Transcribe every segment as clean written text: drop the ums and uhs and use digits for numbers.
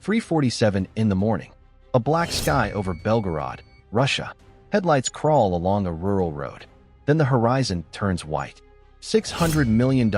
3:47 in the morning. A black sky over Belgorod, Russia. Headlights crawl along a rural road. Then the horizon turns white. $600 million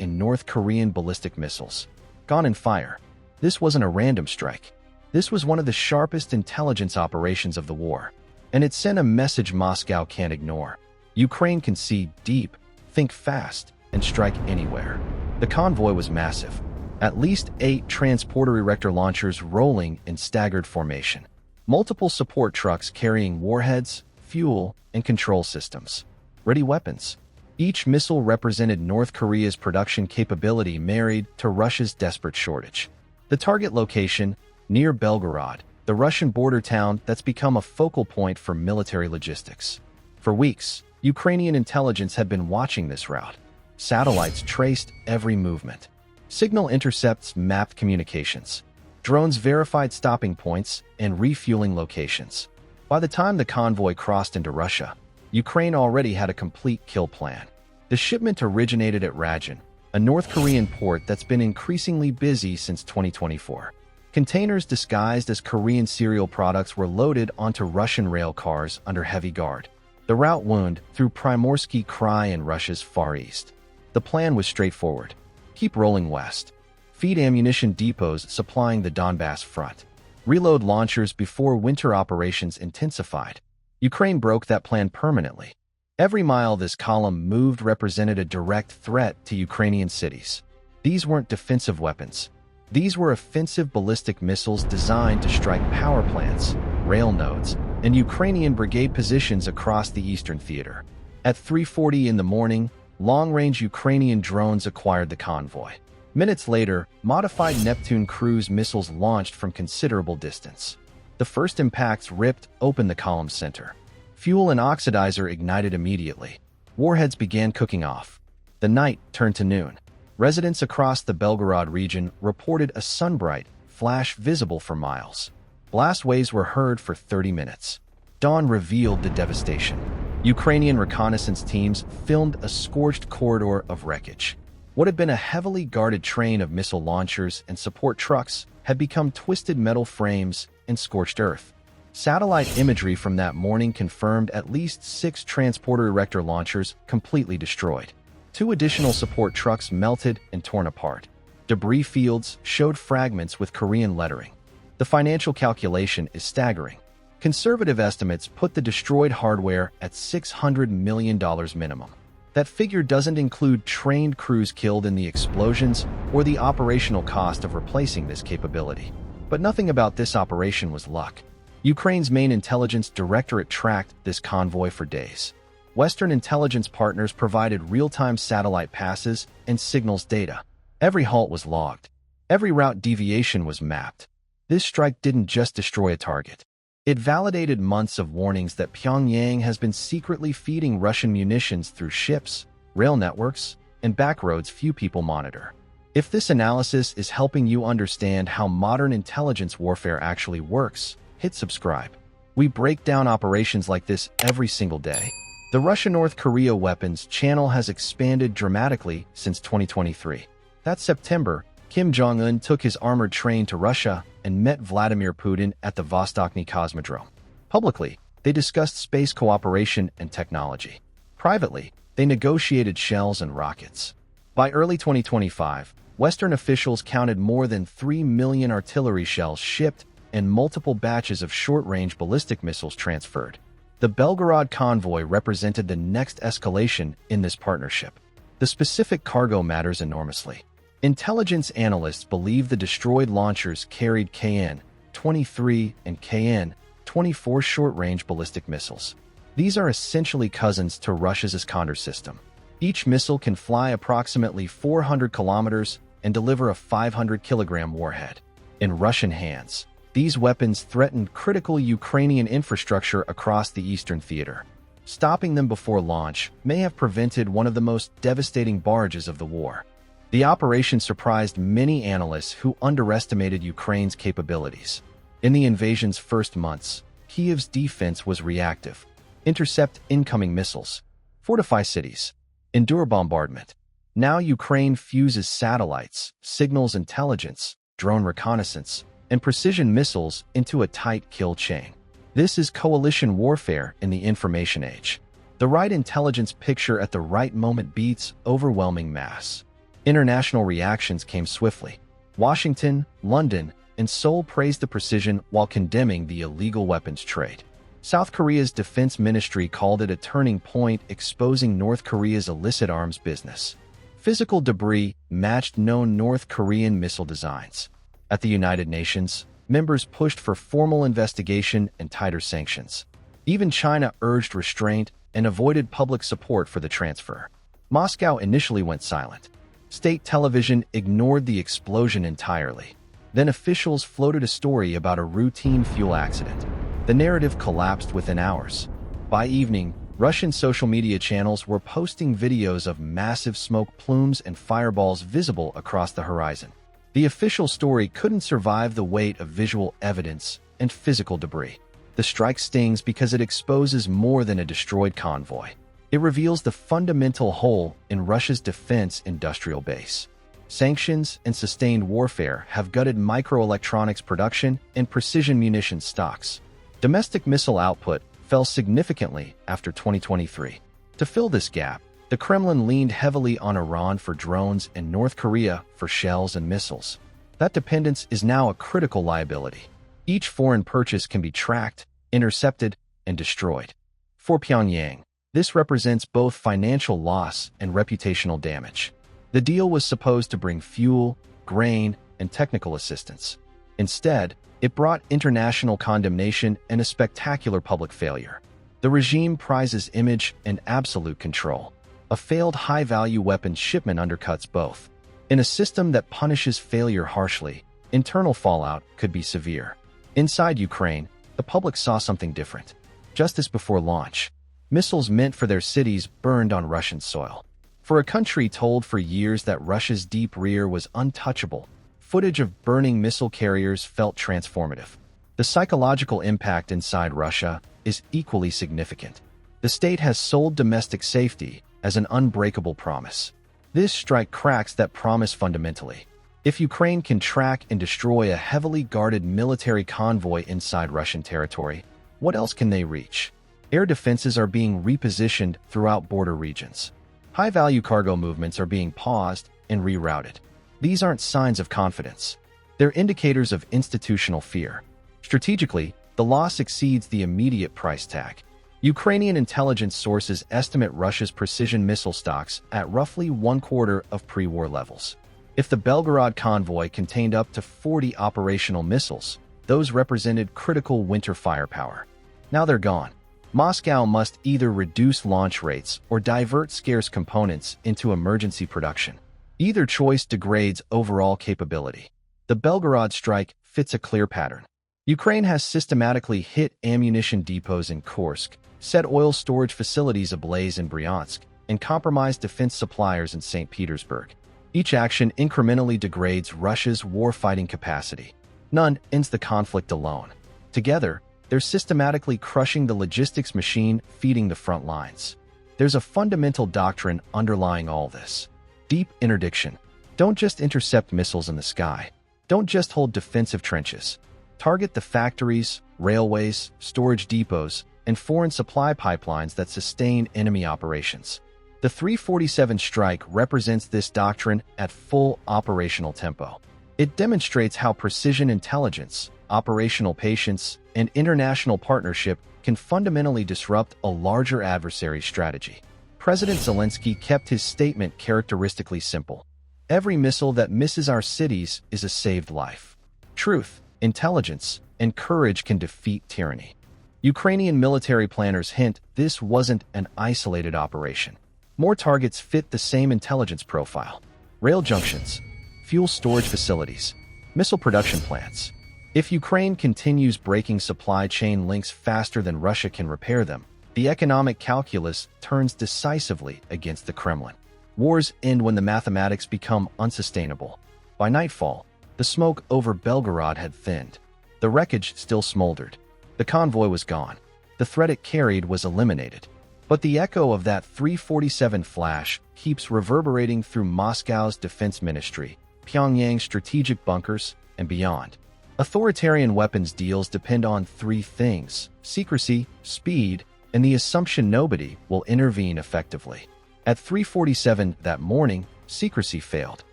in North Korean ballistic missiles. Gone in fire. This wasn't a random strike. This was one of the sharpest intelligence operations of the war. And it sent a message Moscow can't ignore. Ukraine can see deep, think fast, and strike anywhere. The convoy was massive. At least 8 transporter erector launchers rolling in staggered formation. Multiple support trucks carrying warheads, fuel, and control systems. Ready weapons. Each missile represented North Korea's production capability married to Russia's desperate shortage. The target location, near Belgorod, the Russian border town that's become a focal point for military logistics. For weeks, Ukrainian intelligence had been watching this route. Satellites traced every movement. Signal intercepts mapped communications. Drones verified stopping points and refueling locations. By the time the convoy crossed into Russia, Ukraine already had a complete kill plan. The shipment originated at Rajin, a North Korean port that's been increasingly busy since 2024. Containers disguised as Korean cereal products were loaded onto Russian rail cars under heavy guard. The route wound through Primorsky Krai in Russia's Far East. The plan was straightforward. Keep rolling west. Feed ammunition depots supplying the Donbass front. Reload launchers before winter operations intensified. Ukraine broke that plan permanently. Every mile this column moved represented a direct threat to Ukrainian cities. These weren't defensive weapons. These were offensive ballistic missiles designed to strike power plants, rail nodes, and Ukrainian brigade positions across the eastern theater. At 3:40 in the morning, long-range Ukrainian drones acquired the convoy. Minutes later, modified Neptune cruise missiles launched from considerable distance. The first impacts ripped open the column's center. Fuel and oxidizer ignited immediately. Warheads began cooking off. The night turned to noon. Residents across the Belgorod region reported a sunbright flash visible for miles. Blast waves were heard for 30 minutes. Dawn revealed the devastation. Ukrainian reconnaissance teams filmed a scorched corridor of wreckage. What had been a heavily guarded train of missile launchers and support trucks had become twisted metal frames and scorched earth. Satellite imagery from that morning confirmed at least 6 transporter erector launchers completely destroyed. 2 additional support trucks melted and torn apart. Debris fields showed fragments with Korean lettering. The financial calculation is staggering. Conservative estimates put the destroyed hardware at $600 million minimum. That figure doesn't include trained crews killed in the explosions or the operational cost of replacing this capability. But nothing about this operation was luck. Ukraine's main intelligence directorate tracked this convoy for days. Western intelligence partners provided real-time satellite passes and signals data. Every halt was logged. Every route deviation was mapped. This strike didn't just destroy a target. It validated months of warnings that Pyongyang has been secretly feeding Russian munitions through ships, rail networks, and backroads few people monitor. If this analysis is helping you understand how modern intelligence warfare actually works, hit subscribe. We break down operations like this every single day. The Russia-North Korea weapons channel has expanded dramatically since 2023. That September, Kim Jong-un took his armored train to Russia and met Vladimir Putin at the Vostochny Cosmodrome. Publicly, they discussed space cooperation and technology. Privately, they negotiated shells and rockets. By early 2025, Western officials counted more than 3 million artillery shells shipped and multiple batches of short-range ballistic missiles transferred. The Belgorod convoy represented the next escalation in this partnership. The specific cargo matters enormously. Intelligence analysts believe the destroyed launchers carried KN-23 and KN-24 short-range ballistic missiles. These are essentially cousins to Russia's Iskander system. Each missile can fly approximately 400 kilometers and deliver a 500-kilogram warhead. In Russian hands, these weapons threatened critical Ukrainian infrastructure across the eastern theater. Stopping them before launch may have prevented one of the most devastating barrages of the war. The operation surprised many analysts who underestimated Ukraine's capabilities. In the invasion's first months, Kyiv's defense was reactive. Intercept incoming missiles. Fortify cities. Endure bombardment. Now Ukraine fuses satellites, signals intelligence, drone reconnaissance, and precision missiles into a tight kill chain. This is coalition warfare in the information age. The right intelligence picture at the right moment beats overwhelming mass. International reactions came swiftly. Washington, London, and Seoul praised the precision while condemning the illegal weapons trade. South Korea's defense ministry called it a turning point, exposing North Korea's illicit arms business. Physical debris matched known North Korean missile designs. At the United Nations, members pushed for formal investigation and tighter sanctions. Even China urged restraint and avoided public support for the transfer. Moscow initially went silent. State television ignored the explosion entirely. Then officials floated a story about a routine fuel accident. The narrative collapsed within hours. By evening, Russian social media channels were posting videos of massive smoke plumes and fireballs visible across the horizon. The official story couldn't survive the weight of visual evidence and physical debris. The strike stings because it exposes more than a destroyed convoy. It reveals the fundamental hole in Russia's defense industrial base. Sanctions and sustained warfare have gutted microelectronics production and precision munitions stocks. Domestic missile output fell significantly after 2023. To fill this gap, the Kremlin leaned heavily on Iran for drones and North Korea for shells and missiles. That dependence is now a critical liability. Each foreign purchase can be tracked, intercepted, and destroyed. For Pyongyang, this represents both financial loss and reputational damage. The deal was supposed to bring fuel, grain, and technical assistance. Instead, it brought international condemnation and a spectacular public failure. The regime prizes image and absolute control. A failed high-value weapons shipment undercuts both. In a system that punishes failure harshly, internal fallout could be severe. Inside Ukraine, the public saw something different. Just as before launch, missiles meant for their cities burned on Russian soil. For a country told for years that Russia's deep rear was untouchable, footage of burning missile carriers felt transformative. The psychological impact inside Russia is equally significant. The state has sold domestic safety as an unbreakable promise. This strike cracks that promise fundamentally. If Ukraine can track and destroy a heavily guarded military convoy inside Russian territory, what else can they reach? Air defenses are being repositioned throughout border regions. High-value cargo movements are being paused and rerouted. These aren't signs of confidence. They're indicators of institutional fear. Strategically, the loss exceeds the immediate price tag. Ukrainian intelligence sources estimate Russia's precision missile stocks at roughly 1/4 of pre-war levels. If the Belgorod convoy contained up to 40 operational missiles, those represented critical winter firepower. Now they're gone. Moscow must either reduce launch rates or divert scarce components into emergency production. Either choice degrades overall capability. The Belgorod strike fits a clear pattern. Ukraine has systematically hit ammunition depots in Kursk, set oil storage facilities ablaze in Bryansk, and compromised defense suppliers in St. Petersburg. Each action incrementally degrades Russia's war-fighting capacity. None ends the conflict alone. Together, they're systematically crushing the logistics machine feeding the front lines. There's a fundamental doctrine underlying all this. Deep interdiction. Don't just intercept missiles in the sky. Don't just hold defensive trenches. Target the factories, railways, storage depots, and foreign supply pipelines that sustain enemy operations. The 347 strike represents this doctrine at full operational tempo. It demonstrates how precision intelligence, operational patience, and international partnership can fundamentally disrupt a larger adversary's strategy. President Zelensky kept his statement characteristically simple. Every missile that misses our cities is a saved life. Truth, intelligence, and courage can defeat tyranny. Ukrainian military planners hint this wasn't an isolated operation. More targets fit the same intelligence profile. Rail junctions, fuel storage facilities, missile production plants. If Ukraine continues breaking supply chain links faster than Russia can repair them, the economic calculus turns decisively against the Kremlin. Wars end when the mathematics become unsustainable. By nightfall, the smoke over Belgorod had thinned. The wreckage still smoldered. The convoy was gone. The threat it carried was eliminated. But the echo of that 347 flash keeps reverberating through Moscow's defense ministry, Pyongyang's strategic bunkers, and beyond. Authoritarian weapons deals depend on three things: secrecy, speed, and the assumption nobody will intervene effectively. At 3:47 that morning, secrecy failed.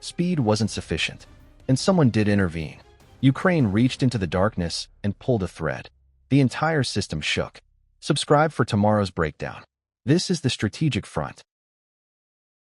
Speed wasn't sufficient, and someone did intervene. Ukraine reached into the darkness and pulled a thread. The entire system shook. Subscribe for tomorrow's breakdown. This is the strategic front.